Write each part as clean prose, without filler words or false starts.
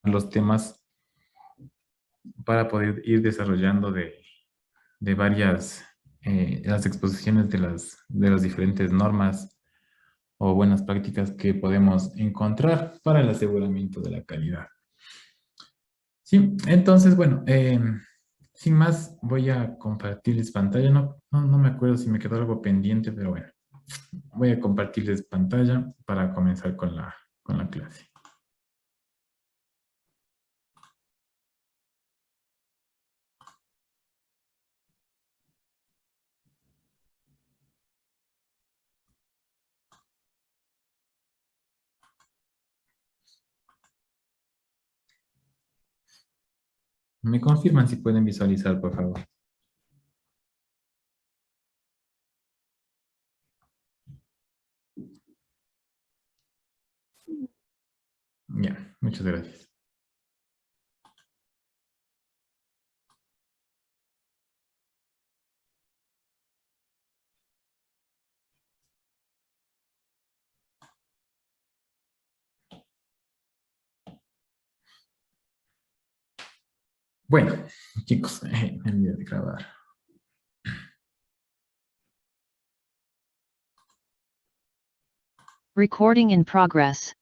los temas para poder ir desarrollando de varias, las exposiciones de las diferentes normas o buenas prácticas que podemos encontrar para el aseguramiento de la calidad. Sí, entonces, bueno, sin más, voy a compartirles pantalla. No me acuerdo si me quedó algo pendiente, pero bueno, voy a compartirles pantalla para comenzar con la clase. ¿Me confirman si pueden visualizar, por favor? Ya, muchas gracias. Bueno, chicos, me olvidé de grabar. Recording in progress.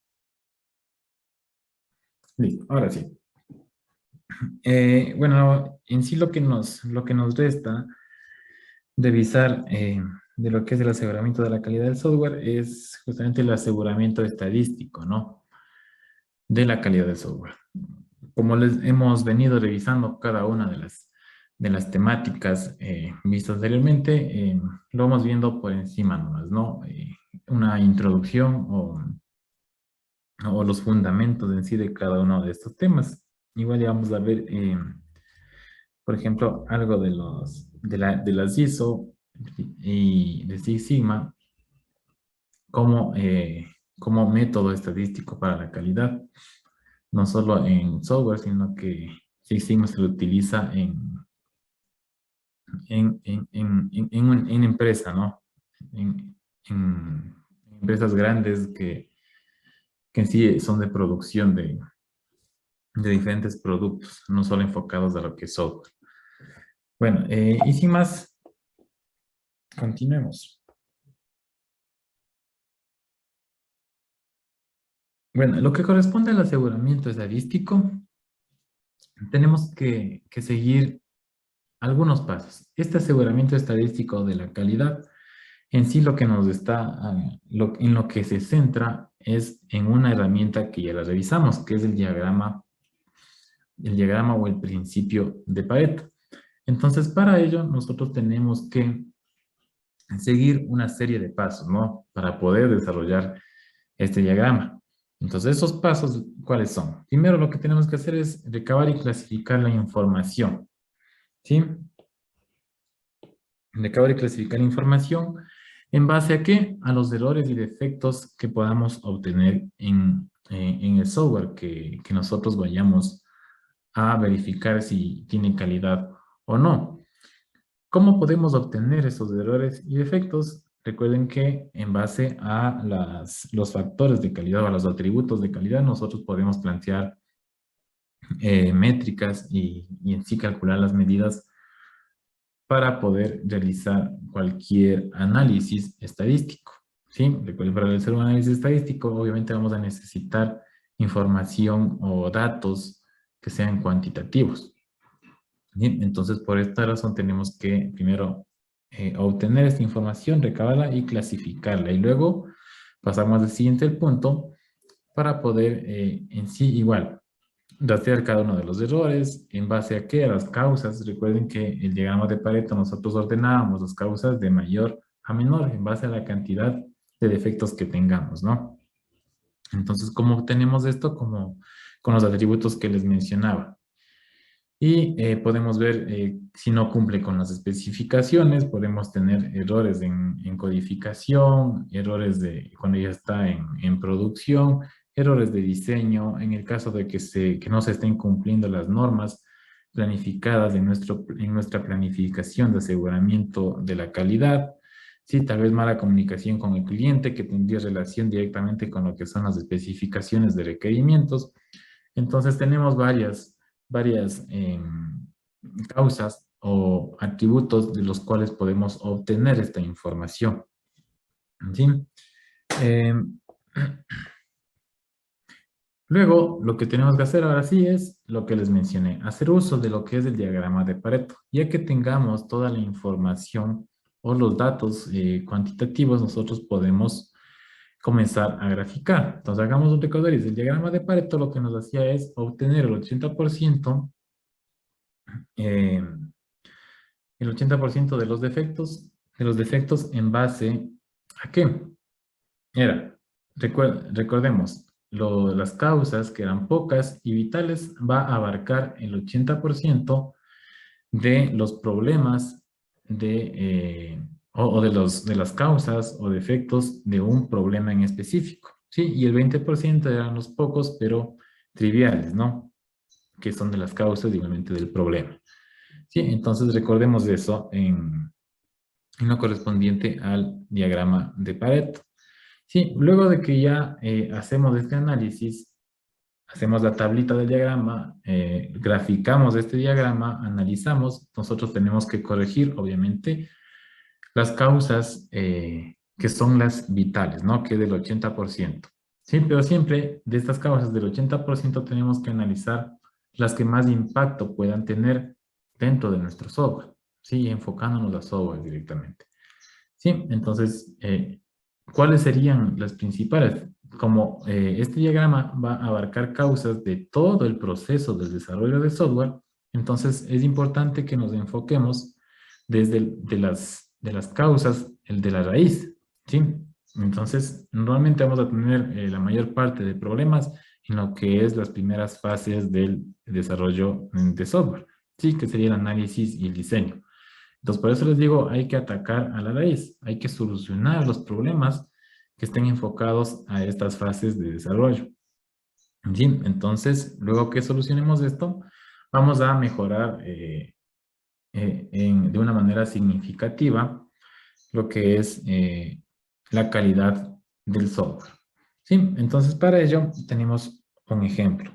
Listo, ahora sí. Bueno, en sí lo que nos resta revisar de lo que es el aseguramiento de la calidad del software es justamente el aseguramiento estadístico, ¿no? De la calidad del software. Como les hemos venido revisando cada una de las temáticas vistas anteriormente, lo vamos viendo por encima nomás, ¿no? Una introducción o los fundamentos en sí de cada uno de estos temas. Igual ya vamos a ver, por ejemplo, algo de las ISO y de Six Sigma como, como método estadístico para la calidad, no solo en software, sino que Six Sigma se lo utiliza en empresa, ¿no? En empresas grandes que en sí son de producción de diferentes productos, no solo enfocados a lo que es software. Bueno, y sin más, continuemos. Bueno, lo que corresponde al aseguramiento estadístico, tenemos que seguir algunos pasos. Este aseguramiento estadístico de la calidad, en sí lo que nos está, en lo que se centra es en una herramienta que ya la revisamos, que es el diagrama o el principio de Pareto. Entonces, para ello, nosotros tenemos que seguir una serie de pasos, ¿no? Para poder desarrollar este diagrama. Entonces, esos pasos, ¿cuáles son? Primero, lo que tenemos que hacer es recabar y clasificar la información, ¿sí? Recabar y clasificar la información en base a qué? A los errores y defectos que podamos obtener en el software que nosotros vayamos a verificar si tiene calidad o no. ¿Cómo podemos obtener esos errores y defectos? Recuerden que en base a los factores de calidad o a los atributos de calidad, nosotros podemos plantear métricas y en sí calcular las medidas para poder realizar cualquier análisis estadístico. ¿Sí? Recuerden, para realizar un análisis estadístico, obviamente vamos a necesitar información o datos que sean cuantitativos. Bien, entonces, por esta razón tenemos que primero obtener esta información, recabarla y clasificarla. Y luego pasamos al siguiente punto para poder en sí igual rastrear cada uno de los errores, en base a qué, a las causas. Recuerden que el diagrama de Pareto nosotros ordenábamos las causas de mayor a menor en base a la cantidad de defectos que tengamos, ¿no? Entonces, ¿cómo obtenemos esto? Como con los atributos que les mencionaba. Y podemos ver si no cumple con las especificaciones, podemos tener errores en codificación, errores de cuando ya está en producción, errores de diseño, en el caso de que no se estén cumpliendo las normas planificadas en nuestra planificación de aseguramiento de la calidad, sí, tal vez mala comunicación con el cliente que tendría relación directamente con lo que son las especificaciones de requerimientos. Entonces tenemos varias causas o atributos de los cuales podemos obtener esta información. ¿Sí? Em, Luego, lo que tenemos que hacer ahora sí es lo que les mencioné, hacer uso de lo que es el diagrama de Pareto. Ya que tengamos toda la información o los datos cuantitativos, nosotros podemos comenzar a graficar. Entonces, hagamos un recorderis. El diagrama de Pareto lo que nos hacía es obtener eh, el 80% de los defectos en base ¿a qué? Era, recordemos, las causas que eran pocas y vitales va a abarcar el 80% de los problemas de las causas o defectos de un problema en específico, ¿sí? Y el 20% eran los pocos, pero triviales, ¿no? Que son de las causas, igualmente, del problema. ¿Sí? Entonces, recordemos eso en lo correspondiente al diagrama de Pareto. Sí, luego de que ya hacemos este análisis, hacemos la tablita del diagrama, graficamos este diagrama, analizamos, nosotros tenemos que corregir, obviamente, las causas que son las vitales, ¿no? Que es del 80%. Sí, pero siempre de estas causas del 80% tenemos que analizar las que más impacto puedan tener dentro de nuestro software, ¿sí? Enfocándonos a software directamente. Sí, entonces, ¿cuáles serían las principales? Como este diagrama va a abarcar causas de todo el proceso del desarrollo de software, entonces es importante que nos enfoquemos desde de las causas, el de la raíz, ¿sí? Entonces, normalmente vamos a tener la mayor parte de problemas en lo que es las primeras fases del desarrollo de software, ¿sí? Que sería el análisis y el diseño. Entonces, por eso les digo, hay que atacar a la raíz, hay que solucionar los problemas que estén enfocados a estas fases de desarrollo. Bien, entonces, luego que solucionemos esto, vamos a mejorar de una manera significativa lo que es la calidad del software. Sí, entonces para ello tenemos un ejemplo.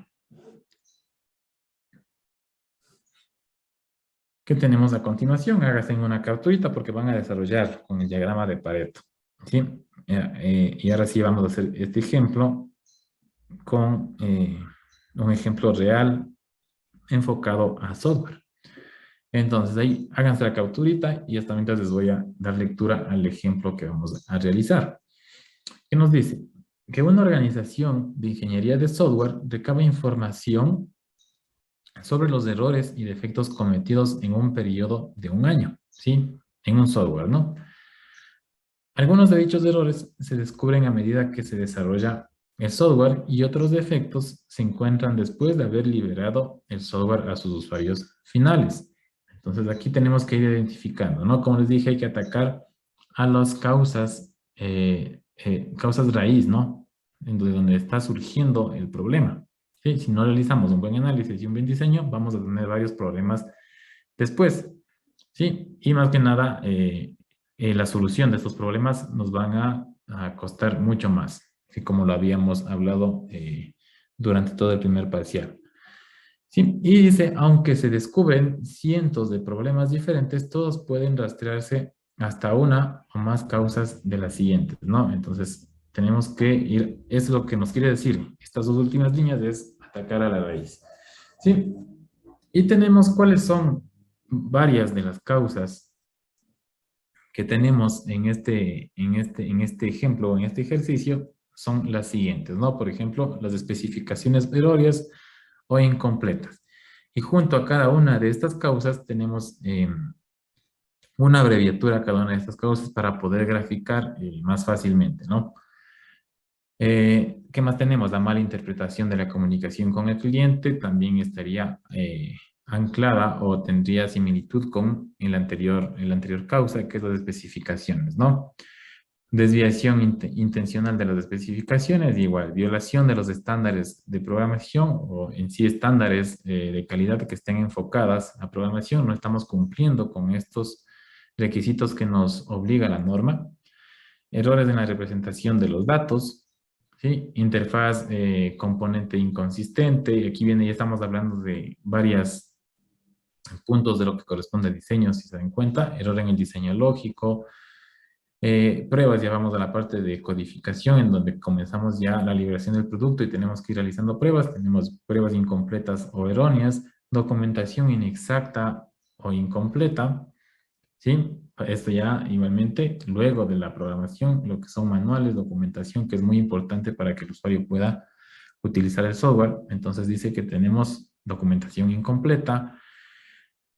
¿Qué tenemos a continuación? Háganse una capturita porque van a desarrollar con el diagrama de Pareto. ¿Sí? Y ahora sí vamos a hacer este ejemplo con un ejemplo real enfocado a software. Entonces ahí háganse la capturita y hasta mientras les voy a dar lectura al ejemplo que vamos a realizar. ¿Qué nos dice? Que una organización de ingeniería de software recaba información sobre los errores y defectos cometidos en un periodo de un año, ¿sí? En un software, ¿no? Algunos de dichos errores se descubren a medida que se desarrolla el software y otros defectos se encuentran después de haber liberado el software a sus usuarios finales. Entonces aquí tenemos que ir identificando, ¿no? Como les dije, hay que atacar a las causas raíz, ¿no? En donde está surgiendo el problema. ¿Sí? Si no realizamos un buen análisis y un buen diseño, vamos a tener varios problemas después. ¿Sí? Y más que nada, la solución de estos problemas nos van a costar mucho más, ¿sí? Como lo habíamos hablado durante todo el primer parcial. ¿Sí? Y dice, aunque se descubren cientos de problemas diferentes, todos pueden rastrearse hasta una o más causas de las siguientes, ¿no? Entonces, tenemos que ir, es lo que nos quiere decir. Estas dos últimas líneas es atacar a la raíz. ¿Sí? Y tenemos cuáles son varias de las causas que tenemos en este ejemplo, en este ejercicio, son las siguientes, ¿no? Por ejemplo, las especificaciones erróneas o incompletas. Y junto a cada una de estas causas tenemos una abreviatura a cada una de estas causas para poder graficar más fácilmente, ¿no? ¿Qué más tenemos? La mala interpretación de la comunicación con el cliente también estaría anclada o tendría similitud con el anterior causa, que es las especificaciones, ¿no? Desviación intencional de las especificaciones, igual, violación de los estándares de programación o en sí estándares de calidad que estén enfocadas a programación, no estamos cumpliendo con estos requisitos que nos obliga la norma. Errores en la representación de los datos, ¿sí? Interfaz componente inconsistente, y aquí viene, ya estamos hablando de varios puntos de lo que corresponde al diseño, si se dan cuenta, error en el diseño lógico, pruebas, ya vamos a la parte de codificación, en donde comenzamos ya la liberación del producto y tenemos que ir realizando pruebas, tenemos pruebas incompletas o erróneas, documentación inexacta o incompleta, ¿sí? Esto ya igualmente, luego de la programación, lo que son manuales, documentación, que es muy importante para que el usuario pueda utilizar el software. Entonces dice que tenemos documentación incompleta,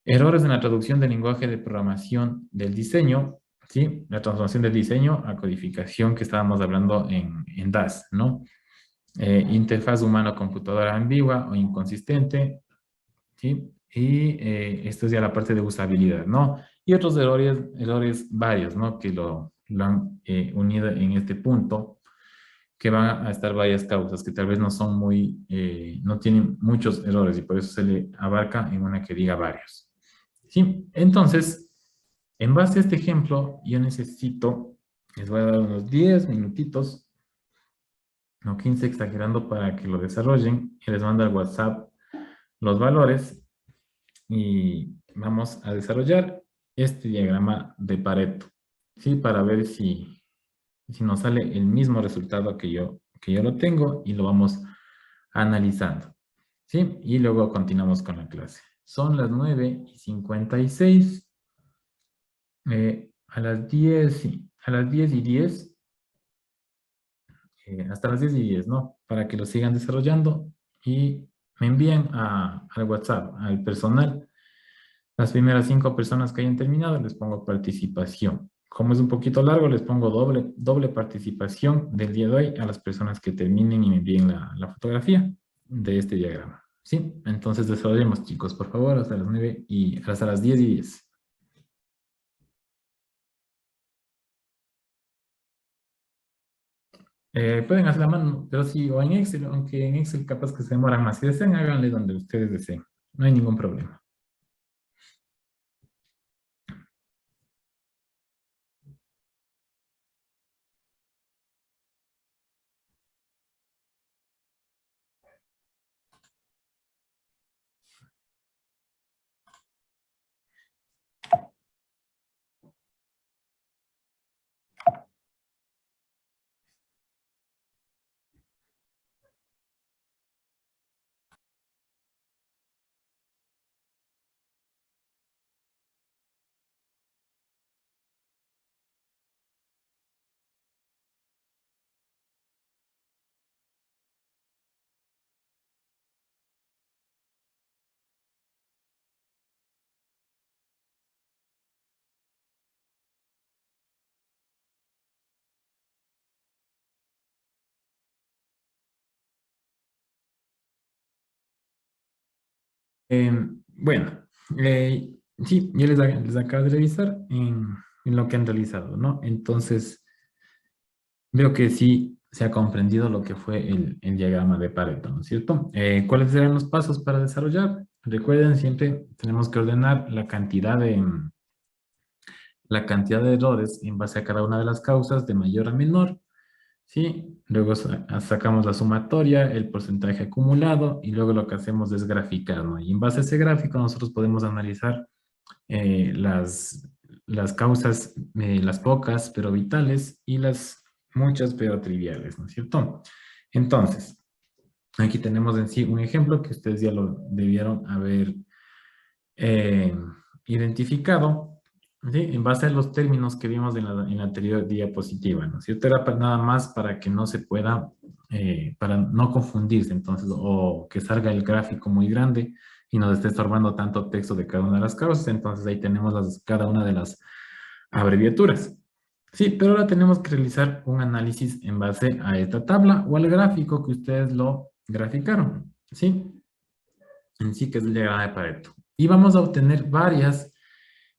errores en la traducción del lenguaje de programación del diseño, ¿sí? La transformación del diseño a codificación que estábamos hablando en DAS, ¿no? Interfaz humano-computadora ambigua o inconsistente, ¿sí? Y esto es ya la parte de usabilidad, ¿no? Y otros errores varios, ¿no? Que lo han unido en este punto, que van a estar varias causas, que tal vez no son muy, no tienen muchos errores y por eso se le abarca en una que diga varios. ¿Sí? Entonces, en base a este ejemplo, yo necesito, les voy a dar unos 10 minutitos, no 15 exagerando para que lo desarrollen, y les mando al WhatsApp los valores y vamos a desarrollar este diagrama de Pareto, ¿sí? Para ver si nos sale el mismo resultado que yo lo tengo y lo vamos analizando, ¿sí? Y luego continuamos con la clase. Son las 9:56. A las 10, sí, a las 10:10, hasta las 10:10, ¿no? Para que lo sigan desarrollando y me envíen al WhatsApp, al personal. Las primeras 5 personas que hayan terminado les pongo participación. Como es un poquito largo, les pongo doble participación del día de hoy a las personas que terminen y me envíen la fotografía de este diagrama. ¿Sí? Entonces desarrollemos, chicos, por favor, hasta las 9 y hasta las 10:10. Pueden hacer la mano, pero sí, o en Excel, aunque en Excel capaz que se demoran más. Si desean, háganle donde ustedes deseen. No hay ningún problema. Bueno, sí, yo les acabo de revisar en lo que han realizado, ¿no? Entonces, veo que sí se ha comprendido lo que fue el diagrama de Pareto, ¿no es cierto? ¿Cuáles serán los pasos para desarrollar? Recuerden, siempre tenemos que ordenar la cantidad de errores en base a cada una de las causas, de mayor a menor, ¿sí? Luego sacamos la sumatoria, el porcentaje acumulado, y luego lo que hacemos es graficar, ¿no? Y en base a ese gráfico nosotros podemos analizar las causas, las pocas pero vitales, y las muchas pero triviales, ¿no es cierto? Entonces, aquí tenemos en sí un ejemplo que ustedes ya lo debieron haber eh, identificado, ¿sí? En base a los términos que vimos en la anterior diapositiva, ¿no es cierto? Era nada más para que no se pueda, para no confundirse, entonces, o que salga el gráfico muy grande y nos esté estorbando tanto texto de cada una de las causas. Entonces ahí tenemos cada una de las abreviaturas. Sí, pero ahora tenemos que realizar un análisis en base a esta tabla o al gráfico que ustedes lo graficaron, ¿sí? En sí, que es el diagrama de Pareto. Y vamos a obtener varias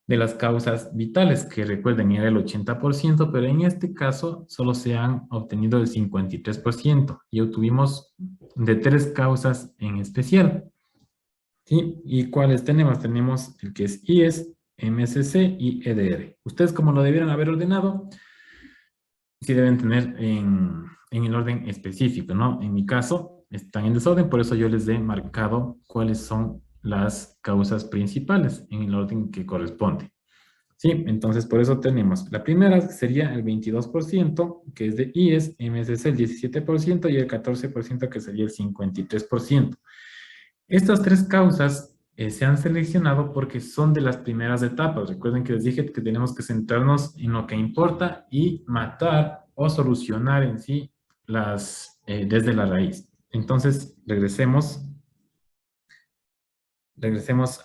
de las causas vitales, que recuerden era el 80%, pero en este caso solo se han obtenido el 53%. Y obtuvimos de 3 causas en especial. ¿Sí? ¿Y cuáles tenemos? Tenemos el que es IES, MSC y EDR. Ustedes, como lo debieron haber ordenado, sí deben tener en el orden específico, ¿no? En mi caso, están en desorden, por eso yo les he marcado cuáles son las causas principales en el orden que corresponde. Sí, entonces por eso tenemos, la primera sería el 22%, que es de IES, MSC el 17% y el 14% que sería el 53%. Estas tres causas se han seleccionado porque son de las primeras etapas. Recuerden que les dije que tenemos que centrarnos en lo que importa y matar o solucionar en sí desde la raíz. Entonces, regresemos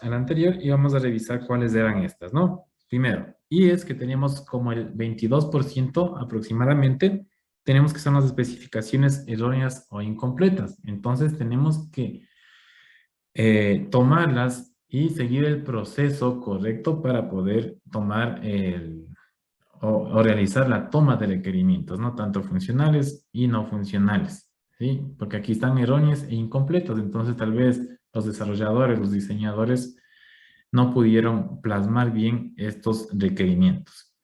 al anterior y vamos a revisar cuáles eran estas, ¿no? Primero, y es que teníamos como el 22% aproximadamente, tenemos que son las especificaciones erróneas o incompletas. Entonces, tenemos que tomarlas y seguir el proceso correcto para poder tomar o realizar la toma de requerimientos, ¿no? Tanto funcionales y no funcionales, ¿sí? Porque aquí están erróneos e incompletos, entonces tal vez los desarrolladores, los diseñadores no pudieron plasmar bien estos requerimientos.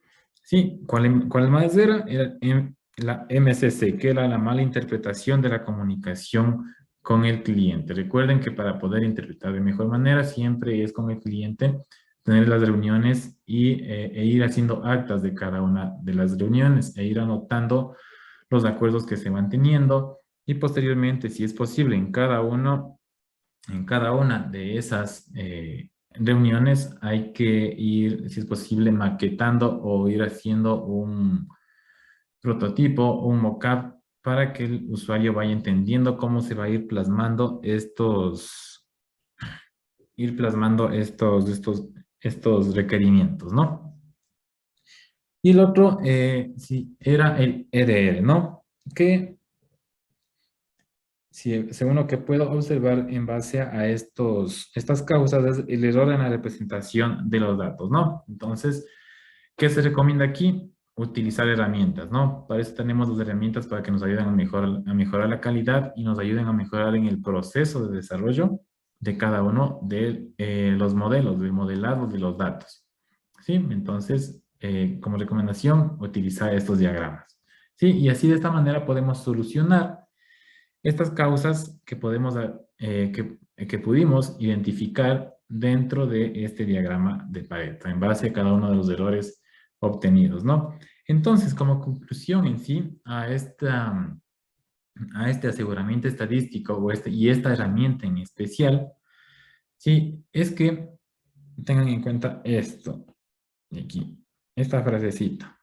¿Sí? ¿Cuál más era? Era la MCC, que era la mala interpretación de la comunicación con el cliente. Recuerden que para poder interpretar de mejor manera siempre es con el cliente, tener las reuniones e ir haciendo actas de cada una de las reuniones e ir anotando los acuerdos que se van teniendo y posteriormente, si es posible, en cada una de esas reuniones hay que ir, si es posible, maquetando o ir haciendo un prototipo, un mock-up para que el usuario vaya entendiendo cómo se va a ir plasmando estos requerimientos, ¿no? Y el otro, sí, era el EDR, ¿no? Que, según lo que puedo observar en base a estas causas, es el error en la representación de los datos, ¿no? Entonces, ¿qué se recomienda aquí? Utilizar herramientas, ¿no? Para eso tenemos las herramientas para que nos ayuden a mejorar la calidad y nos ayuden a mejorar en el proceso de desarrollo de cada uno de los modelos, del modelado de los datos. ¿Sí? Entonces, como recomendación, utilizar estos diagramas. ¿Sí? Y así de esta manera podemos solucionar estas causas que pudimos identificar dentro de este diagrama de Pareto, en base a cada uno de los errores obtenidos, ¿no? Entonces, como conclusión en sí, a este aseguramiento estadístico y esta herramienta en especial, sí, es que tengan en cuenta esto, de aquí, esta frasecita,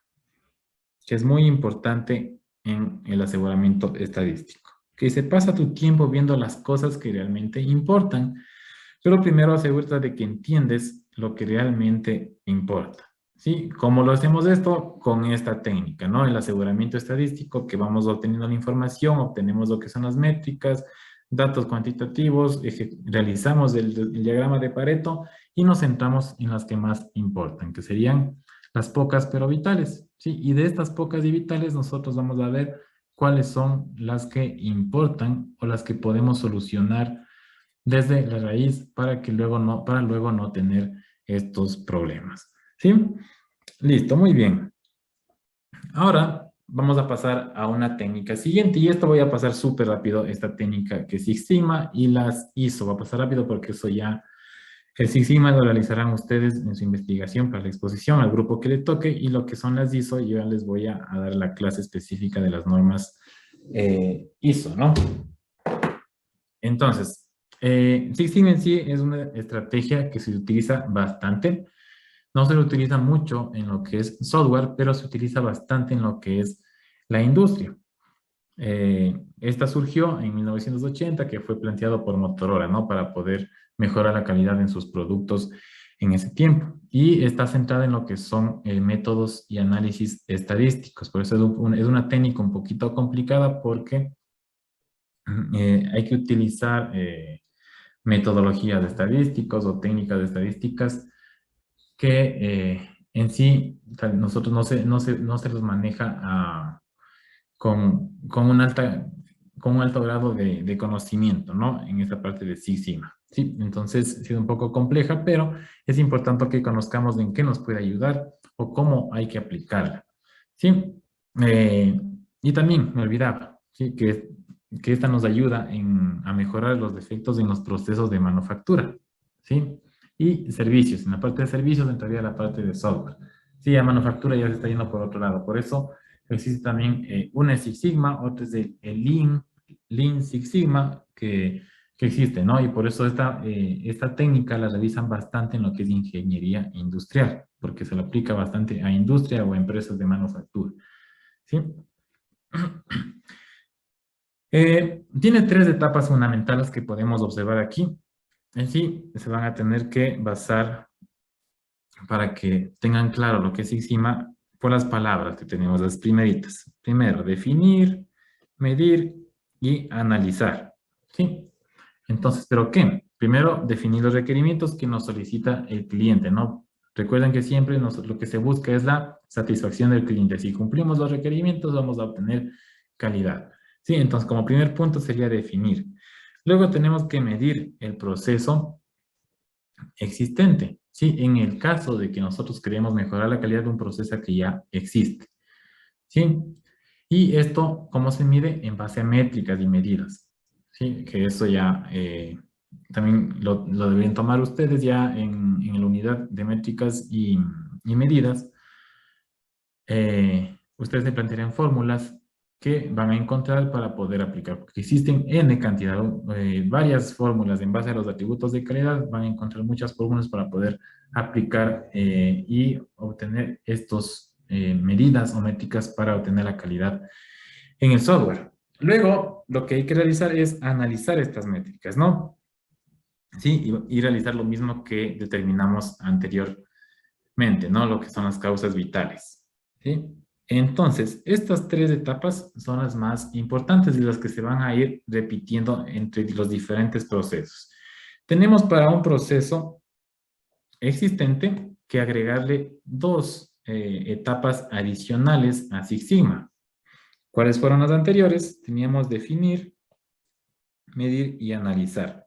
que es muy importante en el aseguramiento estadístico. Que se pasa tu tiempo viendo las cosas que realmente importan, pero primero asegúrate de que entiendes lo que realmente importa. ¿Sí? ¿Cómo lo hacemos esto? Con esta técnica, ¿no? El aseguramiento estadístico, que vamos obteniendo la información, obtenemos lo que son las métricas, datos cuantitativos, realizamos el diagrama de Pareto y nos centramos en las que más importan, que serían las pocas pero vitales, ¿sí? Y de estas pocas y vitales nosotros vamos a ver cuáles son las que importan o las que podemos solucionar desde la raíz para luego no tener estos problemas. ¿Sí? Listo, muy bien. Ahora vamos a pasar a una técnica siguiente y esto voy a pasar súper rápido, esta técnica que es Six Sigma y las ISO. Va a pasar rápido porque eso ya, el Six Sigma lo realizarán ustedes en su investigación para la exposición al grupo que le toque y lo que son las ISO, yo ya les voy a dar la clase específica de las normas ISO, ¿no? Entonces, Six Sigma en sí es una estrategia que se utiliza bastante. No se lo utiliza mucho en lo que es software, pero se utiliza bastante en lo que es la industria. Esta surgió en 1980, que fue planteado por Motorola, ¿no? Para poder mejorar la calidad en sus productos en ese tiempo. Y está centrada en lo que son métodos y análisis estadísticos. Por eso es una técnica un poquito complicada porque hay que utilizar metodologías de estadísticos o técnicas de estadísticas que en sí nosotros no se los maneja con un alto grado de conocimiento, ¿no? En esta parte de Six Sigma. Sí, entonces ha sido un poco compleja, pero es importante que conozcamos en qué nos puede ayudar o cómo hay que aplicarla. ¿Sí? Y también me olvidaba, ¿sí? Que esta nos ayuda a mejorar los defectos en los procesos de manufactura, ¿sí? Y servicios. En la parte de servicios entraría la parte de software. Sí, la manufactura ya se está yendo por otro lado. Por eso existe también una Six Sigma, otra es el Lean Six Sigma, que existe, ¿no? Y por eso esta técnica la realizan bastante en lo que es ingeniería industrial, porque se lo aplica bastante a industria o a empresas de manufactura, ¿sí? Tiene tres etapas fundamentales que podemos observar aquí. En sí, se van a tener que basar para que tengan claro lo que es Six Sigma por las palabras que tenemos, las primeritas. Primero, definir, medir y analizar, ¿sí? Entonces, ¿pero qué? Primero, definir los requerimientos que nos solicita el cliente, ¿no? Recuerden que siempre lo que se busca es la satisfacción del cliente. Si cumplimos los requerimientos, vamos a obtener calidad. Sí, entonces, como primer punto sería definir. Luego tenemos que medir el proceso existente, ¿sí? En el caso de que nosotros queremos mejorar la calidad de un proceso que ya existe, ¿sí? Y esto, ¿cómo se mide? En base a métricas y medidas, ¿sí? Que eso ya también lo deben tomar ustedes ya en la unidad de métricas y medidas. Ustedes se plantearían fórmulas que van a encontrar para poder aplicar, porque existen N cantidad, varias fórmulas en base a los atributos de calidad, van a encontrar muchas fórmulas para poder aplicar y obtener estos medidas o métricas para obtener la calidad en el software. Luego, lo que hay que realizar es analizar estas métricas, ¿no? Sí, y realizar lo mismo que determinamos anteriormente, ¿no? Lo que son las causas vitales, ¿sí? Entonces, estas tres etapas son las más importantes y las que se van a ir repitiendo entre los diferentes procesos. Tenemos para un proceso existente que agregarle dos etapas adicionales a Six Sigma. ¿Cuáles fueron las anteriores? Teníamos definir, medir y analizar.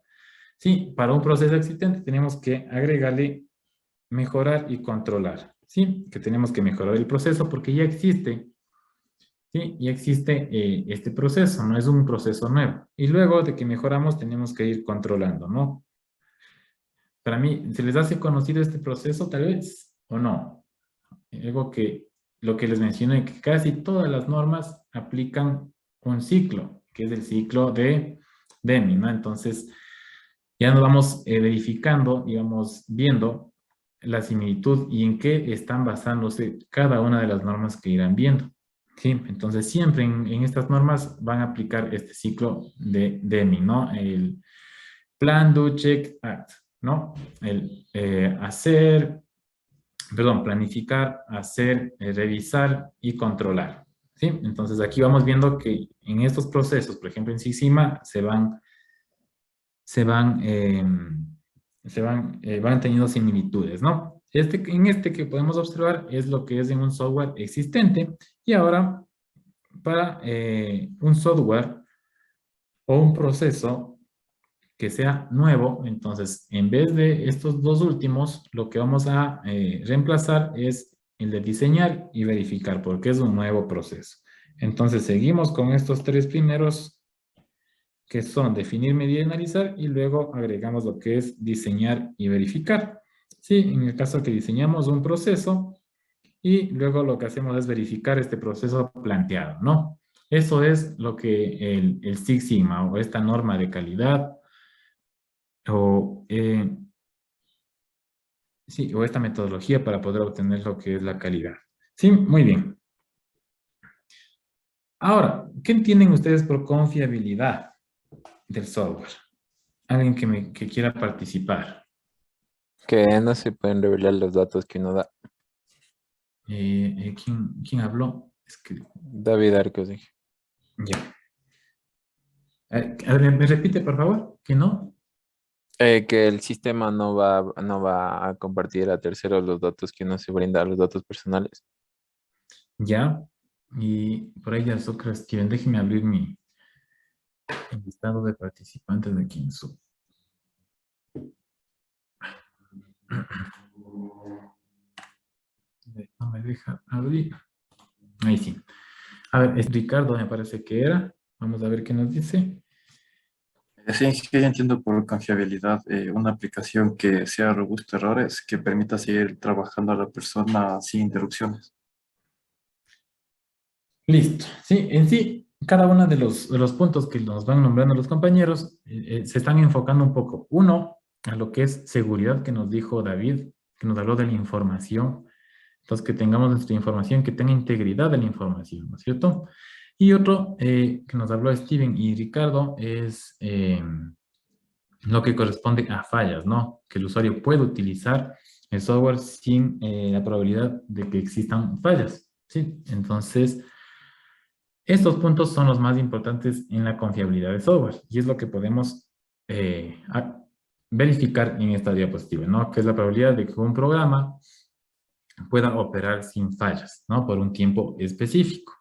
Sí, para un proceso existente tenemos que agregarle mejorar y controlar. Sí, que tenemos que mejorar el proceso porque ya existe. Sí, ya existe este proceso, no es un proceso nuevo. Y luego de que mejoramos tenemos que ir controlando, ¿no? Para mí, ¿se les hace conocido este proceso tal vez o no? Algo que lo que les mencioné, que casi todas las normas aplican un ciclo, que es el ciclo de Deming, ¿no? Entonces, ya nos vamos verificando y vamos viendo la similitud y en qué están basándose cada una de las normas que irán viendo. ¿Sí? Entonces, siempre en estas normas van a aplicar este ciclo de Deming, ¿no? El plan, do, check, act, ¿no? El planificar, hacer, revisar y controlar. ¿Sí? Entonces, aquí vamos viendo que en estos procesos, por ejemplo, en Six Sigma, van teniendo similitudes, ¿no? En este que podemos observar es lo que es en un software existente y ahora para un software o un proceso que sea nuevo, entonces en vez de estos dos últimos, lo que vamos a reemplazar es el de diseñar y verificar porque es un nuevo proceso. Entonces seguimos con estos tres primeros que son definir, medir y analizar, y luego agregamos lo que es diseñar y verificar. Sí, en el caso que diseñamos un proceso, y luego lo que hacemos es verificar este proceso planteado, ¿no? Eso es lo que el Six Sigma o esta norma de calidad o, sí, o esta metodología para poder obtener lo que es la calidad. Sí, muy bien. Ahora, ¿qué entienden ustedes por confiabilidad del software? Alguien que quiera participar. Que no se pueden revelar los datos que uno da. ¿Quién habló? Es que, David Arcos dije. ya. A ver, ¿me repite, por favor? ¿Que no? Que el sistema no va a compartir a terceros los datos que uno se brinda, los datos personales. Ya. Y por ahí ya Sócrates quieren. Déjeme abrir el listado de participantes de aquí en Zoom. No me deja abrir. Ahí sí. A ver, es Ricardo, me parece que era. Vamos a ver qué nos dice. Sí, sí, entiendo por confiabilidad una aplicación que sea robusta a errores, que permita seguir trabajando a la persona sin interrupciones. Listo. Sí, en sí, cada uno de los puntos que nos van nombrando los compañeros se están enfocando un poco. Uno, a lo que es seguridad que nos dijo David, que nos habló de la información. Entonces, que tengamos nuestra información, que tenga integridad de la información, ¿no es cierto? Y otro que nos habló Steven y Ricardo es lo que corresponde a fallas, ¿no? Que el usuario puede utilizar el software sin la probabilidad de que existan fallas, ¿sí? Entonces, estos puntos son los más importantes en la confiabilidad de software y es lo que podemos verificar en esta diapositiva, ¿no? Que es la probabilidad de que un programa pueda operar sin fallas, ¿no? Por un tiempo específico.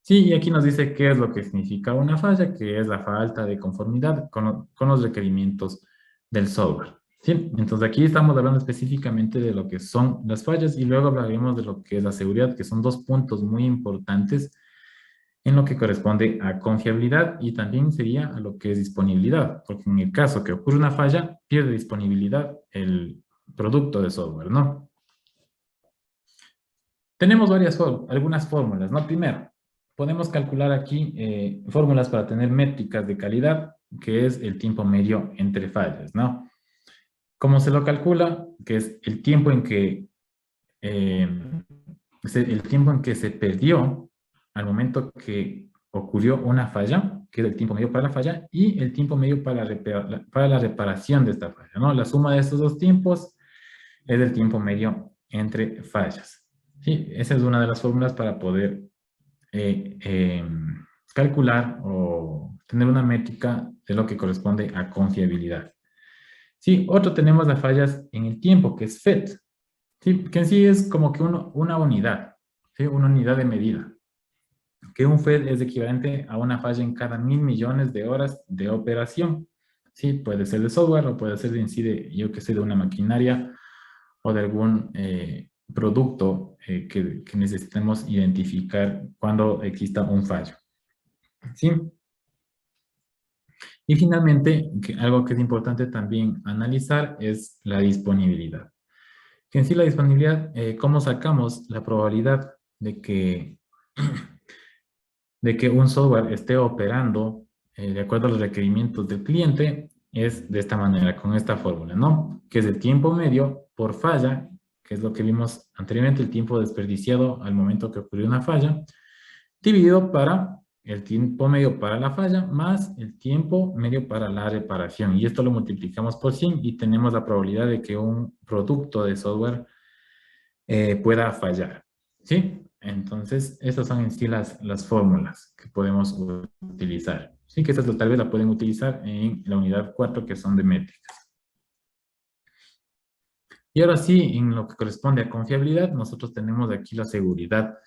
Sí, y aquí nos dice qué es lo que significa una falla, que es la falta de conformidad con los requerimientos del software. ¿Sí? Entonces aquí estamos hablando específicamente de lo que son las fallas y luego hablaremos de lo que es la seguridad, que son dos puntos muy importantes en lo que corresponde a confiabilidad y también sería a lo que es disponibilidad, porque en el caso que ocurre una falla, pierde disponibilidad el producto de software, ¿no? Tenemos algunas fórmulas, ¿no? Primero, podemos calcular aquí fórmulas para tener métricas de calidad, que es el tiempo medio entre fallas, ¿no? ¿Cómo se lo calcula? Que es el tiempo en que, el tiempo en que se perdió al momento que ocurrió una falla, que es el tiempo medio para la falla, y el tiempo medio para la reparación de esta falla, ¿no? La suma de estos dos tiempos es el tiempo medio entre fallas. ¿Sí? Esa es una de las fórmulas para poder calcular o tener una métrica de lo que corresponde a confiabilidad. Sí, otro tenemos las fallas en el tiempo, que es FET, ¿sí? Que en sí es como que una unidad, ¿sí? Una unidad de medida. Que un FET es equivalente a una falla en cada 1.000 millones de horas de operación. Sí, puede ser de software o puede ser de, en sí de, yo que sé, de una maquinaria o de algún producto que necesitemos identificar cuando exista un fallo. ¿Sí? Y finalmente, algo que es importante también analizar es la disponibilidad. Que en sí la disponibilidad, ¿cómo sacamos la probabilidad de que un software esté operando de acuerdo a los requerimientos del cliente? Es de esta manera, con esta fórmula, ¿no? Que es el tiempo medio por falla, que es lo que vimos anteriormente, el tiempo desperdiciado al momento que ocurrió una falla, dividido para el tiempo medio para la falla más el tiempo medio para la reparación. Y esto lo multiplicamos por 100 y tenemos la probabilidad de que un producto de software pueda fallar. ¿Sí? Entonces, estas son en sí las fórmulas que podemos utilizar. Sí, que estas tal vez la pueden utilizar en la unidad 4, que son de métricas. Y ahora sí, en lo que corresponde a confiabilidad, nosotros tenemos aquí la seguridad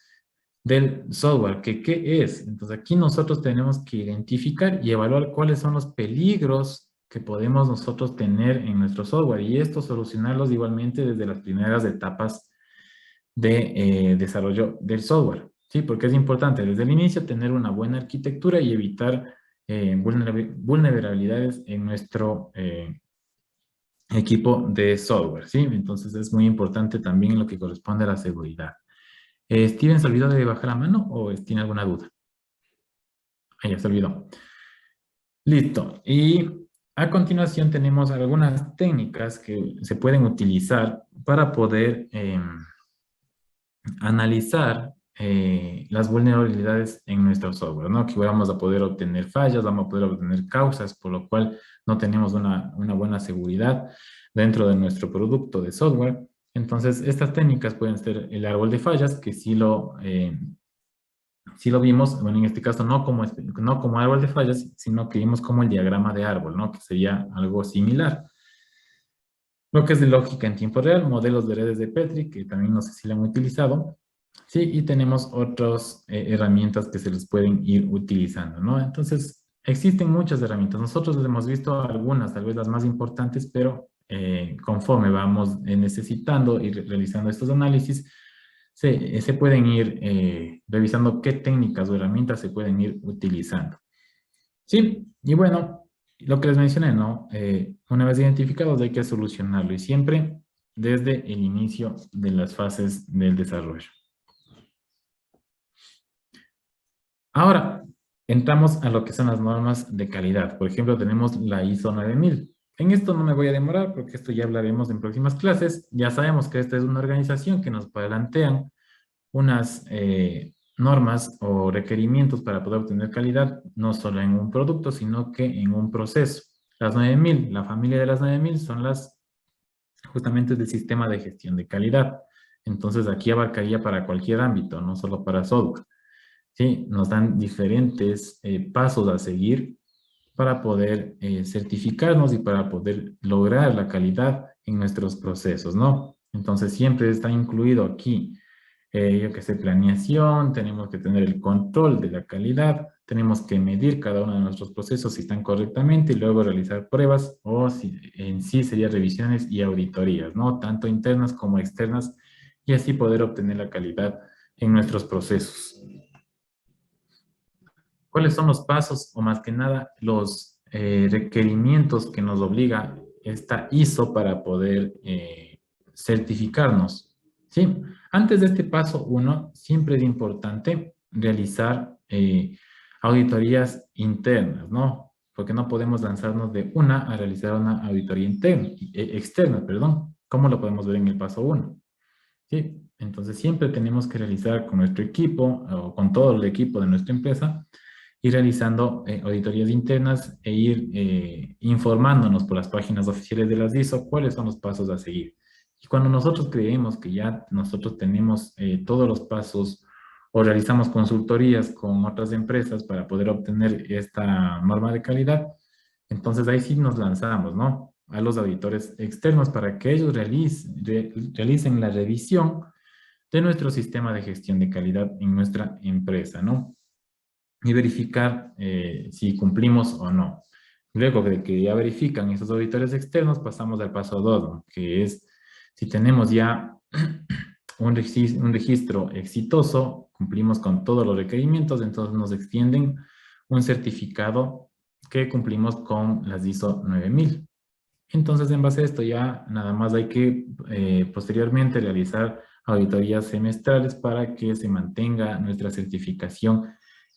del software, que ¿qué es? Entonces aquí nosotros tenemos que identificar y evaluar cuáles son los peligros que podemos nosotros tener en nuestro software y esto solucionarlos igualmente desde las primeras etapas de desarrollo del software, ¿sí? Porque es importante desde el inicio tener una buena arquitectura y evitar vulnerabilidades en nuestro equipo de software, ¿sí? Entonces es muy importante también en lo que corresponde a la seguridad. ¿Steven se olvidó de bajar la mano o tiene alguna duda? Ah, ya se olvidó. Listo. Y a continuación tenemos algunas técnicas que se pueden utilizar para poder analizar las vulnerabilidades en nuestro software, ¿no? Que vamos a poder obtener fallas, vamos a poder obtener causas, por lo cual no tenemos una buena seguridad dentro de nuestro producto de software. Entonces, estas técnicas pueden ser el árbol de fallas, que sí lo vimos, bueno, en este caso no como árbol de fallas, sino que vimos como el diagrama de árbol, ¿no? Que sería algo similar. Lo que es de lógica en tiempo real, modelos de redes de Petri, que también no sé si lo han utilizado. Sí, y tenemos otras herramientas que se les pueden ir utilizando, ¿no? Entonces, existen muchas herramientas. Nosotros les hemos visto algunas, tal vez las más importantes, pero conforme vamos necesitando y realizando estos análisis, se pueden ir revisando qué técnicas o herramientas se pueden ir utilizando. Sí, y bueno, lo que les mencioné, ¿no? Una vez identificados hay que solucionarlo y siempre desde el inicio de las fases del desarrollo. Ahora, entramos a lo que son las normas de calidad. Por ejemplo, tenemos la ISO 9000. En esto no me voy a demorar porque esto ya hablaremos en próximas clases. Ya sabemos que esta es una organización que nos plantean unas normas o requerimientos para poder obtener calidad, no solo en un producto, sino que en un proceso. Las 9000, la familia de las 9000 son las justamente del sistema de gestión de calidad. Entonces aquí abarcaría para cualquier ámbito, no solo para software. ¿Sí? Nos dan diferentes pasos a seguir para poder certificarnos y para poder lograr la calidad en nuestros procesos, ¿no? Entonces siempre está incluido aquí, yo que sé, planeación, tenemos que tener el control de la calidad, tenemos que medir cada uno de nuestros procesos si están correctamente y luego realizar pruebas o si en sí sería revisiones y auditorías, ¿no? Tanto internas como externas y así poder obtener la calidad en nuestros procesos. ¿Cuáles son los pasos o más que nada los requerimientos que nos obliga esta ISO para poder certificarnos? ¿Sí? Antes de este paso 1, siempre es importante realizar auditorías internas, ¿no? Porque no podemos lanzarnos de una a realizar una auditoría interna, externa, perdón. ¿Cómo lo podemos ver en el paso 1? ¿Sí? Entonces siempre tenemos que realizar con nuestro equipo o con todo el equipo de nuestra empresa ir realizando auditorías internas e ir informándonos por las páginas oficiales de las ISO cuáles son los pasos a seguir. Y cuando nosotros creemos que ya nosotros tenemos todos los pasos o realizamos consultorías con otras empresas para poder obtener esta norma de calidad, entonces ahí sí nos lanzamos, ¿no? A los auditores externos para que ellos realicen la revisión de nuestro sistema de gestión de calidad en nuestra empresa, ¿no? Y verificar si cumplimos o no. Luego de que ya verifican esos auditores externos, pasamos al paso 2, ¿no? Que es si tenemos ya un registro exitoso, cumplimos con todos los requerimientos, entonces nos extienden un certificado que cumplimos con las ISO 9000. Entonces, en base a esto ya nada más hay que posteriormente realizar auditorías semestrales para que se mantenga nuestra certificación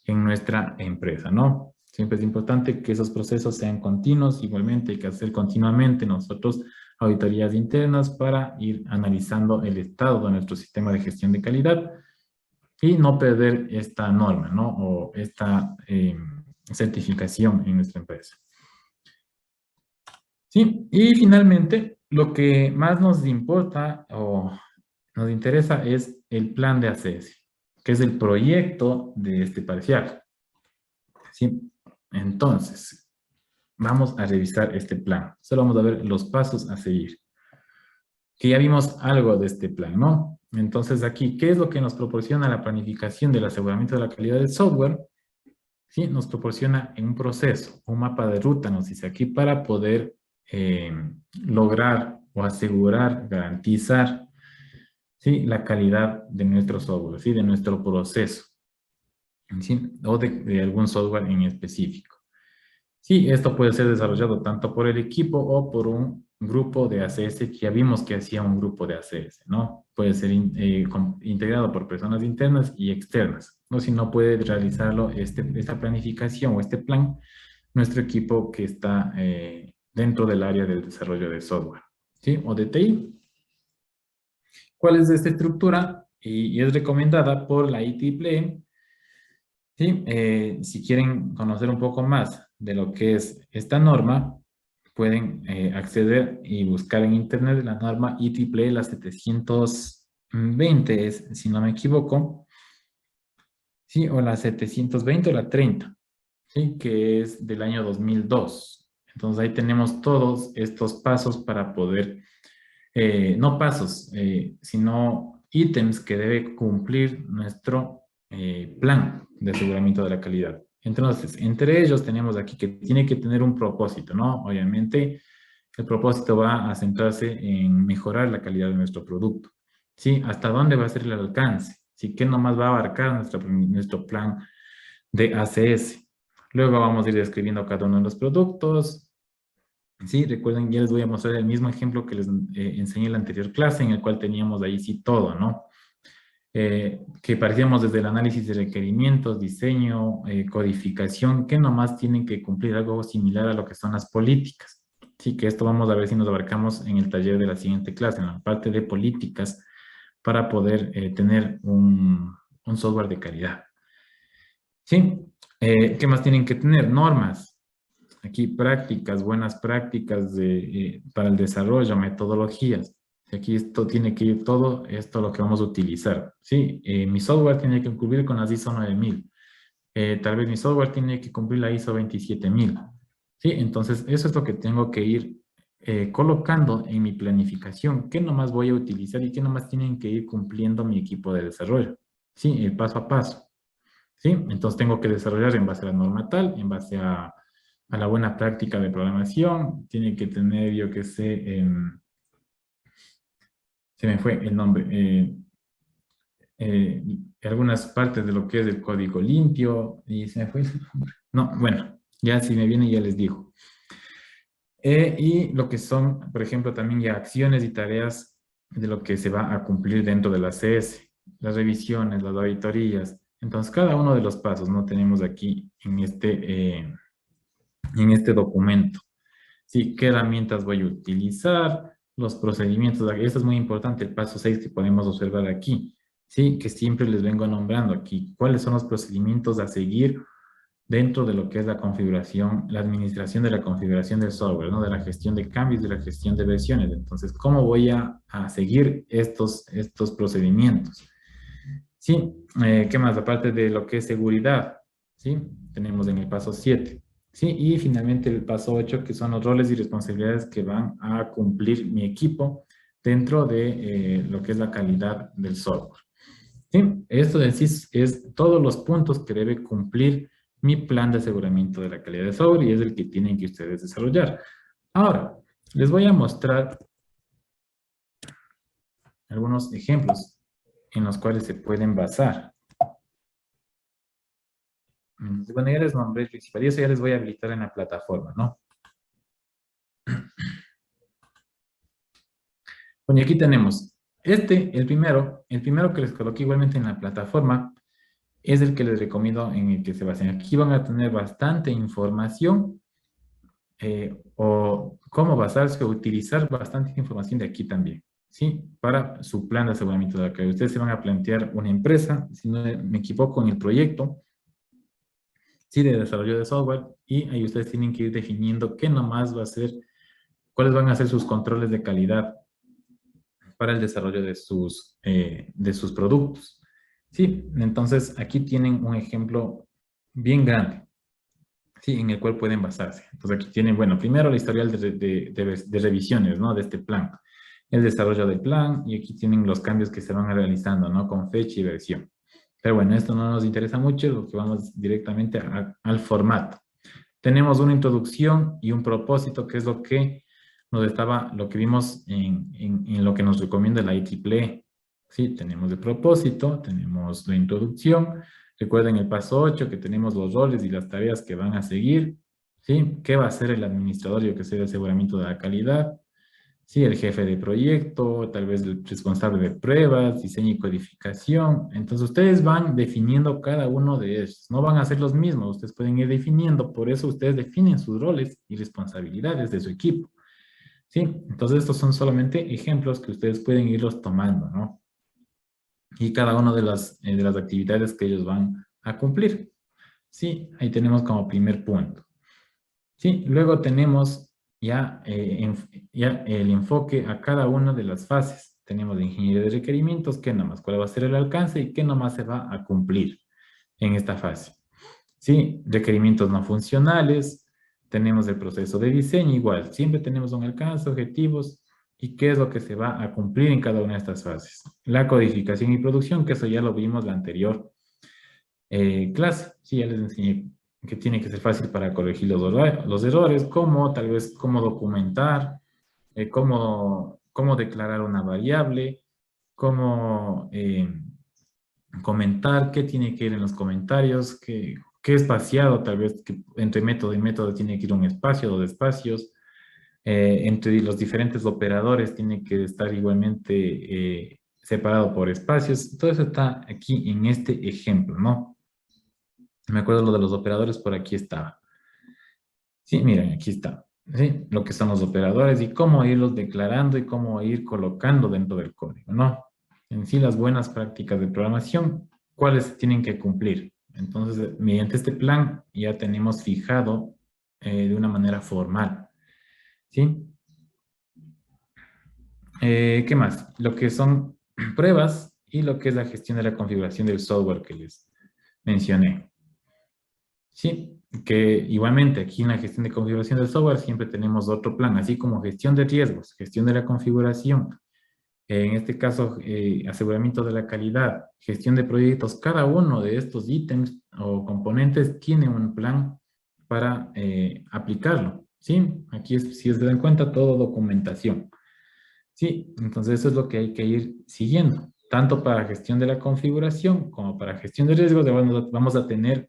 en nuestra empresa, ¿no? Siempre es importante que esos procesos sean continuos, igualmente hay que hacer continuamente nosotros auditorías internas para ir analizando el estado de nuestro sistema de gestión de calidad y no perder esta norma, ¿no? O esta certificación en nuestra empresa. Sí, y finalmente, lo que más nos importa o nos interesa es el plan de ACS, que es el proyecto de este parcial. ¿Sí? Entonces, vamos a revisar este plan. Solo vamos a ver los pasos a seguir. Que ya vimos algo de este plan, ¿no? Entonces aquí, ¿qué es lo que nos proporciona la planificación del aseguramiento de la calidad del software? Sí, nos proporciona un proceso, un mapa de ruta, nos dice aquí, para poder lograr o asegurar, garantizar, ¿sí? La calidad de nuestro software, ¿sí? De nuestro proceso, ¿sí? O de algún software en específico. Sí, esto puede ser desarrollado tanto por el equipo o por un grupo de ACS, que ya vimos que hacía un grupo de ACS, ¿no? Puede ser integrado por personas internas y externas, ¿no? Si no puede realizarlo esta planificación o este plan, nuestro equipo que está dentro del área del desarrollo de software, ¿sí? O de TI. ¿Cuál es esta estructura? Y es recomendada por la IEEE. ¿Sí? Si quieren conocer un poco más de lo que es esta norma, pueden acceder y buscar en internet la norma IEEE, la 720, si no me equivoco, ¿sí? O la 720 o la 30, ¿sí? Que es del año 2002. Entonces ahí tenemos todos estos pasos para poder, no pasos, sino ítems que debe cumplir nuestro plan de aseguramiento de la calidad. Entonces, entre ellos tenemos aquí que tiene que tener un propósito, ¿no? Obviamente, el propósito va a centrarse en mejorar la calidad de nuestro producto. ¿sí? ¿Hasta dónde va a ser el alcance? ¿Sí? ¿Qué nomás va a abarcar nuestro plan de ACS? Luego vamos a ir describiendo cada uno de los productos. Sí, recuerden, ya les voy a mostrar el mismo ejemplo que les enseñé en la anterior clase, en el cual teníamos ahí sí todo, ¿no? Que partíamos desde el análisis de requerimientos, diseño, codificación, que nomás tienen que cumplir algo similar a lo que son las políticas. Sí, que esto vamos a ver si nos abarcamos en el taller de la siguiente clase, en la parte de políticas, para poder tener un software de calidad. ¿Sí? ¿Qué más tienen que tener? Normas. Aquí prácticas, buenas prácticas para el desarrollo, metodologías. Aquí esto tiene que ir todo esto lo que vamos a utilizar. ¿Sí? Mi software tiene que cumplir con las ISO 9000. Tal vez mi software tiene que cumplir la ISO 27000. ¿Sí? Entonces, eso es lo que tengo que ir colocando en mi planificación. ¿Qué nomás voy a utilizar y qué nomás tienen que ir cumpliendo mi equipo de desarrollo? ¿Sí? El paso a paso. ¿Sí? Entonces, tengo que desarrollar en base a la norma tal, en base a la buena práctica de programación. Tiene que tener, yo qué sé, se me fue el nombre, algunas partes de lo que es el código limpio, y se me fue el nombre. No, bueno, ya si me viene ya les digo. Y lo que son, por ejemplo, también ya acciones y tareas de lo que se va a cumplir dentro de la CS, las revisiones, las auditorías. Entonces, cada uno de los pasos, ¿no? Tenemos aquí en este documento. Sí, qué herramientas voy a utilizar, los procedimientos. Esto es muy importante, el paso 6 que podemos observar aquí. Sí, que siempre les vengo nombrando aquí. ¿Cuáles son los procedimientos a seguir dentro de lo que es la configuración, la administración de la configuración del software, ¿no? De la gestión de cambios, de la gestión de versiones? Entonces, ¿cómo voy a seguir estos procedimientos? Sí, ¿qué más? Aparte de lo que es seguridad, ¿sí? Tenemos en el paso 7. Sí, y finalmente el paso 8, que son los roles y responsabilidades que van a cumplir mi equipo dentro de lo que es la calidad del software. ¿Sí? Esto en sí es todos los puntos que debe cumplir mi plan de aseguramiento de la calidad del software y es el que tienen que ustedes desarrollar. Ahora, les voy a mostrar algunos ejemplos en los cuales se pueden basar. Bueno, ya les nombré el principal y eso ya les voy a habilitar en la plataforma, ¿no? Bueno, y aquí tenemos el primero que les coloqué igualmente en la plataforma es el que les recomiendo en el que se basen. Aquí van a tener bastante información o cómo basarse o utilizar bastante información de aquí también, ¿sí? Para su plan de aseguramiento de la calidad. Ustedes se van a plantear una empresa, si no me equivoco, en el proyecto, ¿sí? De desarrollo de software, y ahí ustedes tienen que ir definiendo qué nomás va a ser, cuáles van a ser sus controles de calidad para el desarrollo de sus productos. Sí, entonces aquí tienen un ejemplo bien grande, sí, en el cual pueden basarse. Entonces aquí tienen, bueno, primero el historial de revisiones, ¿no? De este plan, el desarrollo del plan, y aquí tienen los cambios que se van realizando, ¿no? Con fecha y versión. Pero bueno, esto no nos interesa mucho, lo que vamos directamente al formato. Tenemos una introducción y un propósito, que es lo que lo que vimos en lo que nos recomienda la IEEE. Sí, tenemos el propósito, tenemos la introducción. Recuerden el paso 8, que tenemos los roles y las tareas que van a seguir. ¿Sí? ¿Qué va a hacer el administrador, yo que sé, de aseguramiento de la calidad? Sí, el jefe de proyecto, tal vez el responsable de pruebas, diseño y codificación. Entonces, ustedes van definiendo cada uno de esos. No van a ser los mismos, ustedes pueden ir definiendo. Por eso ustedes definen sus roles y responsabilidades de su equipo. ¿Sí? Entonces, estos son solamente ejemplos que ustedes pueden irlos tomando, ¿no? Y cada una de las actividades que ellos van a cumplir. Sí, ahí tenemos como primer punto. Sí, luego tenemos ya el enfoque a cada una de las fases. Tenemos la ingeniería de requerimientos, qué nomás, cuál va a ser el alcance y qué nomás se va a cumplir en esta fase. Sí, requerimientos no funcionales, tenemos el proceso de diseño igual, siempre tenemos un alcance, objetivos y qué es lo que se va a cumplir en cada una de estas fases. La codificación y producción, que eso ya lo vimos la anterior clase, sí, ya les enseñé que tiene que ser fácil para corregir los errores, como tal vez cómo documentar, cómo declarar una variable, cómo comentar, qué tiene que ir en los comentarios, qué espaciado, tal vez que entre método y método tiene que ir un espacio, dos espacios, entre los diferentes operadores tiene que estar igualmente separado por espacios. Todo eso está aquí en este ejemplo, ¿no? Me acuerdo lo de los operadores, por aquí estaba. Sí, miren, aquí está. ¿Sí? Lo que son los operadores y cómo irlos declarando y cómo ir colocando dentro del código, ¿no? En sí, las buenas prácticas de programación, ¿cuáles tienen que cumplir? Entonces, mediante este plan ya tenemos fijado de una manera formal, ¿sí? ¿Qué más? Lo que son pruebas y lo que es la gestión de la configuración del software que les mencioné. Sí, que igualmente aquí en la gestión de configuración del software siempre tenemos otro plan, así como gestión de riesgos, gestión de la configuración, en este caso aseguramiento de la calidad, gestión de proyectos. Cada uno de estos ítems o componentes tiene un plan para aplicarlo, ¿sí? Aquí, si se dan cuenta, todo documentación. Sí, entonces eso es lo que hay que ir siguiendo, tanto para gestión de la configuración como para gestión de riesgos. Vamos a tener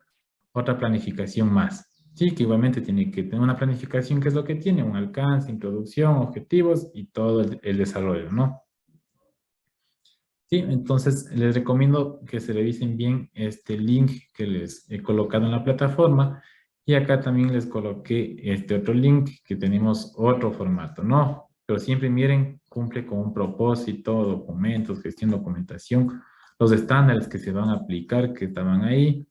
otra planificación más. Sí, que igualmente tiene que tener una planificación que es lo que tiene, un alcance, introducción, objetivos y todo el desarrollo, ¿no? Sí, entonces les recomiendo que se revisen bien este link que les he colocado en la plataforma y acá también les coloqué este otro link que tenemos otro formato, ¿no? Pero siempre miren, cumple con un propósito, documentos, gestión, documentación, los estándares que se van a aplicar que estaban ahí,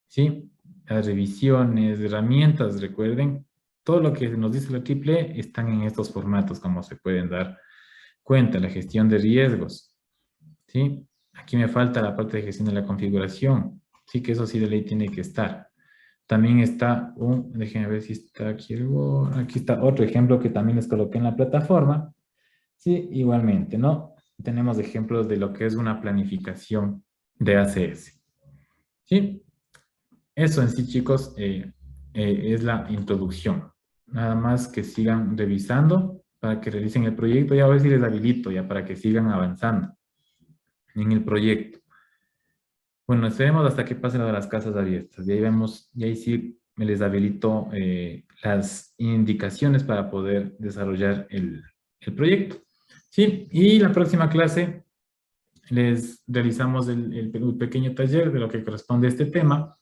¿sí? Las revisiones, herramientas, recuerden, todo lo que nos dice la triple están en estos formatos, como se pueden dar cuenta, la gestión de riesgos, ¿sí? Aquí me falta la parte de gestión de la configuración, sí que eso sí de ley tiene que estar. También está déjenme ver si está aquí aquí está otro ejemplo que también les coloqué en la plataforma, sí, igualmente, ¿no? Tenemos ejemplos de lo que es una planificación de ACS, ¿sí? Eso en sí, chicos, es la introducción. Nada más que sigan revisando para que realicen el proyecto. Ya a ver si les habilito ya para que sigan avanzando en el proyecto. Bueno, esperemos hasta que pasen lo de las casas abiertas. Y ahí vemos, y ahí sí me les habilito las indicaciones para poder desarrollar el proyecto. Sí, y la próxima clase les realizamos el pequeño taller de lo que corresponde a este tema.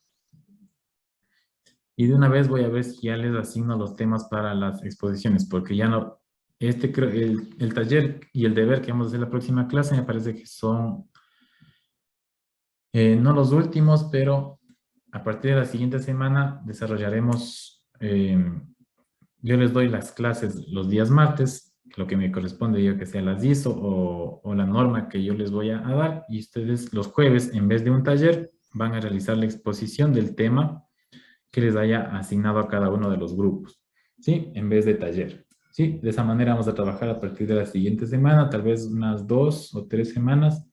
Y de una vez voy a ver si ya les asigno los temas para las exposiciones, porque ya no, el taller y el deber que vamos a hacer la próxima clase me parece que son, no los últimos, pero a partir de la siguiente semana desarrollaremos, yo les doy las clases los días martes, lo que me corresponde yo que sea las ISO o la norma que yo les voy a dar, y ustedes los jueves, en vez de un taller, van a realizar la exposición del tema que les haya asignado a cada uno de los grupos, ¿sí? En vez de taller, ¿sí? De esa manera vamos a trabajar a partir de la siguiente semana, tal vez unas 2 o 3 semanas,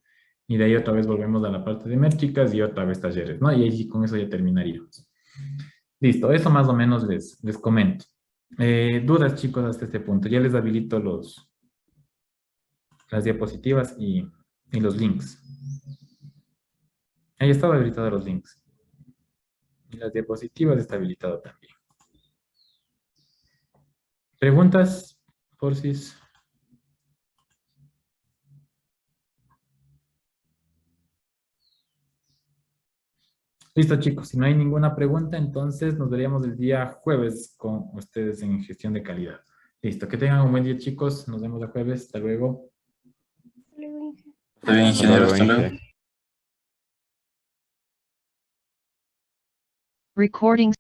y de ahí otra vez volvemos a la parte de métricas y otra vez talleres, ¿no? Y ahí sí, con eso ya terminaríamos. Listo, eso más o menos les comento. Dudas, chicos, hasta este punto. Ya les habilito las diapositivas y los links. Ahí estaba habilitado los links. Y las diapositivas está habilitado también. ¿Preguntas, Porcis? Listo, chicos. Si no hay ninguna pregunta, entonces nos veríamos el día jueves con ustedes en gestión de calidad. Listo. Que tengan un buen día, chicos. Nos vemos el jueves. Hasta luego. Está bien, ingeniero, hasta luego. Recording